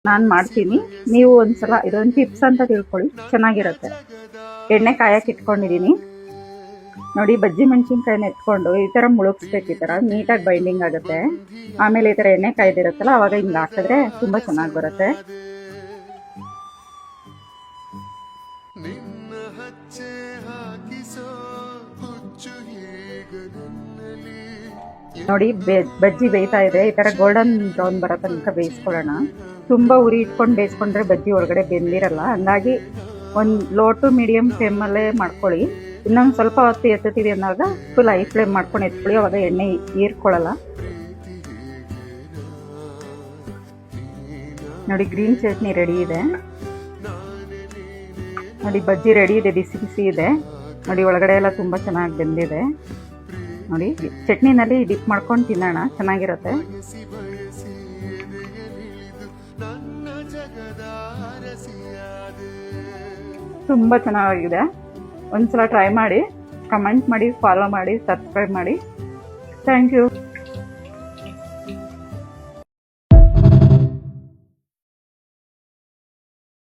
ನಾನು ಮಾಡ್ತೀನಿ, ನೀವು ಒಂದ್ಸಲ ಇದೊಂದು ಟಿಪ್ಸ್ ಅಂತ ತಿಳ್ಕೊಳ್ಳಿ, ಚೆನ್ನಾಗಿರುತ್ತೆ. ಎಣ್ಣೆ ಕಾಯಕ್ಕೆ ಇಟ್ಕೊಂಡಿದ್ದೀನಿ ನೋಡಿ. ಬಜ್ಜಿ ಮೆಣಸಿನ್ಕಾಯಿನ ಎತ್ಕೊಂಡು ಈ ಥರ ಮುಳುಗಿಸ್ಬೇಕು, ಈ ಥರ ನೀಟಾಗಿ ಬೈಂಡಿಂಗ್ ಆಗುತ್ತೆ. ಆಮೇಲೆ ಈ ಥರ ಎಣ್ಣೆ ಕಾಯ್ದಿರುತ್ತಲ್ಲ, ಅವಾಗ ಹಿಂಗೆ ಹಾಕಿದ್ರೆ ತುಂಬ ಚೆನ್ನಾಗಿ ಬರುತ್ತೆ. ನೋಡಿ ಬಜ್ಜಿ ಬೇಯ್ತಾ ಇದೆ. ಈ ಥರ ಗೋಲ್ಡನ್ ಬ್ರೌನ್ ಬರೋ ತನಕ ಬೇಯಿಸ್ಕೊಳ್ಳೋಣ. ತುಂಬ ಉರಿ ಇಟ್ಕೊಂಡು ಬೇಯಿಸ್ಕೊಂಡ್ರೆ ಬಜ್ಜಿ ಒಳಗಡೆ ಬೆಂದಿರಲ್ಲ. ಹಂಗಾಗಿ ಒಂದು ಲೋ ಟು ಮೀಡಿಯಮ್ ಫ್ಲೇಮಲ್ಲೇ ಮಾಡ್ಕೊಳ್ಳಿ. ಇನ್ನೊಂದು ಸ್ವಲ್ಪ ಹೊತ್ತು ಎತ್ತುತ್ತೀವಿ ಅಂದಾಗ ಫುಲ್ ಹೈ ಫ್ಲೇಮ್ ಮಾಡ್ಕೊಂಡು ಎತ್ಕೊಳ್ಳಿ, ಅವಾಗ ಎಣ್ಣೆ ಹೀರ್ಕೊಳ್ಳಲ್ಲ. ನೋಡಿ ಗ್ರೀನ್ ಚಟ್ನಿ ರೆಡಿ ಇದೆ. ನೋಡಿ ಬಜ್ಜಿ ರೆಡಿ ಇದೆ, ಬಿಸಿ ಬಿಸಿ ಇದೆ. ನೋಡಿ ಒಳಗಡೆ ಎಲ್ಲ ತುಂಬ ಚೆನ್ನಾಗಿ ಬೆಂದಿದೆ. ನೋಡಿ ಚಟ್ನಿನಲ್ಲಿ ಡಿಪ್ ಮಾಡ್ಕೊಂಡು ತಿನ್ನೋಣ, ಚೆನ್ನಾಗಿರುತ್ತೆ. ತುಂಬ ಚೆನ್ನಾಗಿದೆ. ಒಂದ್ಸಲ ಟ್ರೈ ಮಾಡಿ, ಕಮೆಂಟ್ ಮಾಡಿ, ಫಾಲೋ ಮಾಡಿ, ಸಬ್ಸ್ಕ್ರೈಬ್ ಮಾಡಿ. Thank you.